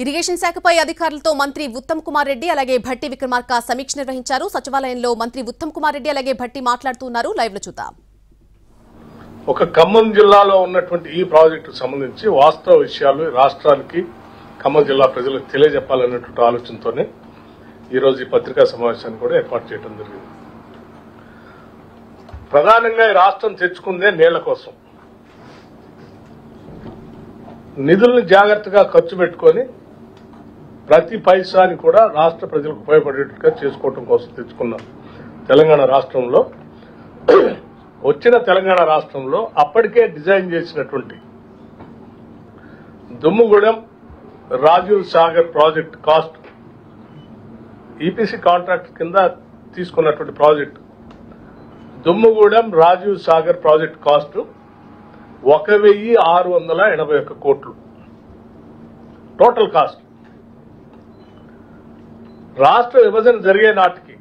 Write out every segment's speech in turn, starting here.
Irrigation శాఖపై అధికారులతో మంత్రి ఉత్తమ్ కుమార్ రెడ్డి అలాగే భట్టి విక్రమార్క సమీక్ష నిర్వహించారు. సచివాలయంలో మంత్రి ఉత్తమ్ కుమార్ రెడ్డి అలాగే భట్టి మాట్లాడుతున్నారు. లైవ్ లో చూద్దాం. ఒక ఖమ్మం జిల్లాలో ఉన్నటువంటి ఈ ప్రాజెక్టుకు సంబంధించి వాస్తవ విషయాలు రాష్ట్రానికి ఖమ్మం జిల్లా ప్రజలకు తెలియజెప్పాలన్నటువంటి ఆలోచనతోనే ఈ రోజు ఈ పత్రికా సమావేశాన్ని కూడా ఏర్పాటు చేయడం జరిగింది. ప్రధానంగా ఈ రాష్ట్రం తెచ్చుకుందే నీళ్ల కోసం. నిధులను జాగ్రత్తగా ఖర్చు పెట్టుకొని ప్రతి పైసాని కూడా రాష్ట్ర ప్రజలకు ఉపయోగపడేట్టుగా చేసుకోవడం కోసం తెచ్చుకున్న తెలంగాణ రాష్ట్రంలో వచ్చిన తెలంగాణ రాష్ట్రంలో అప్పటికే డిజైన్ చేసినటువంటి Dummugudem Rajiv Sagar project cost EPC contract కింద తీసుకున్నటువంటి project Dummugudem Rajiv Sagar project cost 1,681 కోట్లు టోటల్ కాస్ట్. రాష్ట్ర విభజన జరిగే నాటికి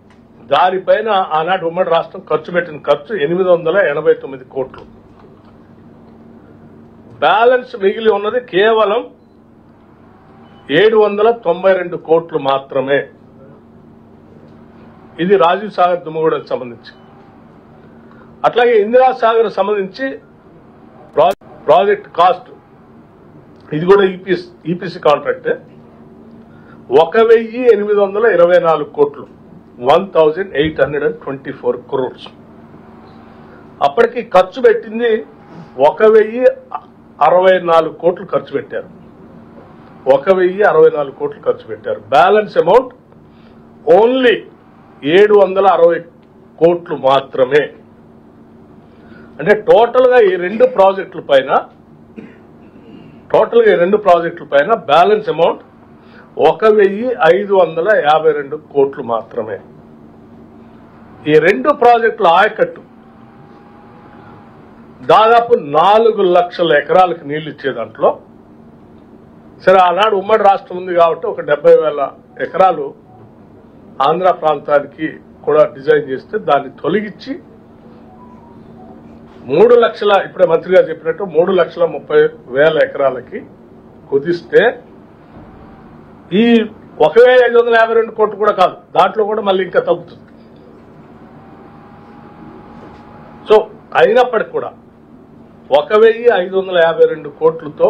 దానిపైన ఆనాటి ఉమ్మడి రాష్ట్రం ఖర్చు పెట్టిన ఖర్చు 889 కోట్లు. బ్యాలెన్స్ మిగిలి ఉన్నది కేవలం 792 కోట్లు మాత్రమే. ఇది రాజీవ్ సాగర్ దుమ్ముగూడెం సంబంధించి. అట్లాగే ఇందిరా సాగర్ సంబంధించి ప్రాజెక్ట్ కాస్ట్ ఇది కూడా ఈపీసీ కాంట్రాక్టే 1,824 కోట్లు 1,824 crores. అప్పటికి ఖర్చు పెట్టింది 1,064 కోట్లు ఖర్చు పెట్టారు. 1,064 కోట్లు ఖర్చు పెట్టారు. బ్యాలెన్స్ అమౌంట్ ఓన్లీ 760 కోట్లు మాత్రమే. అంటే టోటల్ గా ఈ రెండు ప్రాజెక్టుల పైన బ్యాలెన్స్ అమౌంట్ 1,552 కోట్లు మాత్రమే. ఈ రెండు ప్రాజెక్టుల ఆయకట్టు దాదాపు 4 లక్షల ఎకరాలకు నీళ్లు ఇచ్చే దాంట్లో సరే ఆనాడు ఉమ్మడి రాష్ట్రం ఉంది కాబట్టి ఒక 70,000 ఎకరాలు ఆంధ్ర ప్రాంతానికి కూడా డిజైన్ చేస్తే దాన్ని తొలగించి 3 లక్షల ఇప్పుడే మంత్రి గారు చెప్పినట్టు 3,30,000 ఎకరాలకి కుదిస్తే ఈ 1,552 కోట్లు కూడా కాదు, దాంట్లో కూడా మళ్ళీ ఇంకా తగ్గుతుంది. సో అయినప్పటికి కూడా 1,552 కోట్లతో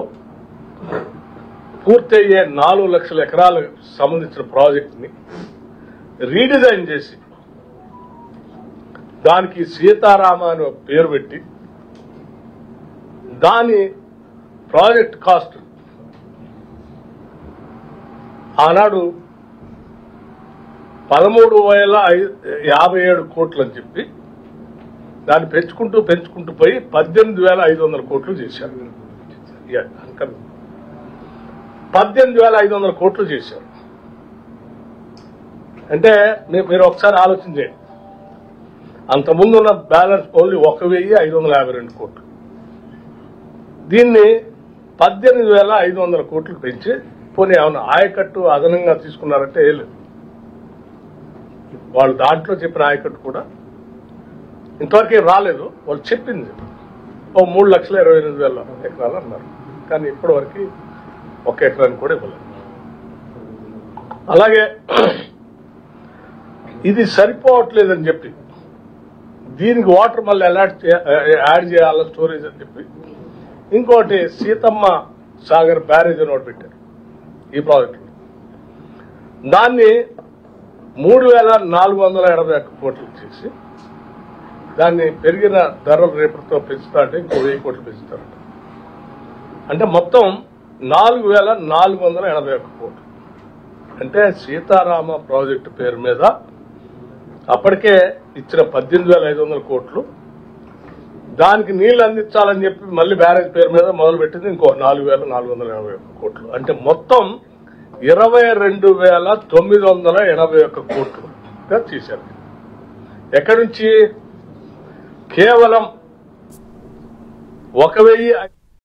పూర్తయ్యే 4 లక్షల ఎకరాలకు సంబంధించిన ప్రాజెక్టుని రీడిజైన్ చేసి దానికి సీతారామ అని పేరు పెట్టి దాని ప్రాజెక్ట్ కాస్ట్ ఆనాడు 13,057 కోట్లు అని చెప్పి దాన్ని పెంచుకుంటూ పోయి 18,500 కోట్లు చేశారు. 18,500 కోట్లు చేశారు. అంటే మీరు ఒకసారి ఆలోచన చేయండి. అంతకుముందు ఉన్న బ్యాలెన్స్ ఓన్లీ 1,552 కోట్లు. దీన్ని 18,500 కోట్లకు పెంచి పోనీ ఏమన్నా ఆయకట్టు అదనంగా తీసుకున్నారంటే ఏం లేదు. వాళ్ళు దాంట్లో చెప్పిన ఆయకట్టు కూడా ఇంతవరకు రాలేదు. వాళ్ళు చెప్పింది 3,28,000 ఎకరాలు అన్నారు, కానీ ఇప్పటి వరకు 1 ఎకరాన్ని కూడా ఇవ్వలేదు. అలాగే ఇది సరిపోవట్లేదని చెప్పి దీనికి వాటర్ మళ్ళీ యాడ్ చేయాల స్టోరేజ్ అని చెప్పి ఇంకోటి సీతమ్మ సాగర్ బ్యారేజ్ అని ఒకటి పెట్టారు ఈ ప్రాజెక్టులో. దాన్ని 3,481 కోట్లు చేసి దాన్ని పెరిగిన ధరలు రేపటితో పెంచుతా అంటే ఇంకో 1,000 కోట్లు పెంచుతారంట. అంటే మొత్తం 4,481 కోట్లు. అంటే సీతారామ ప్రాజెక్టు పేరు మీద అప్పటికే ఇచ్చిన 18,500 కోట్లు దానికి నీళ్లు అందించాలని చెప్పి మళ్ళీ బ్యారేజ్ పేరు మీద మొదలు పెట్టింది ఇంకో 4,481 కోట్లు. అంటే మొత్తం 22,981 కోట్లుగా చేశారు. ఎక్కడి నుంచి? కేవలం 1,000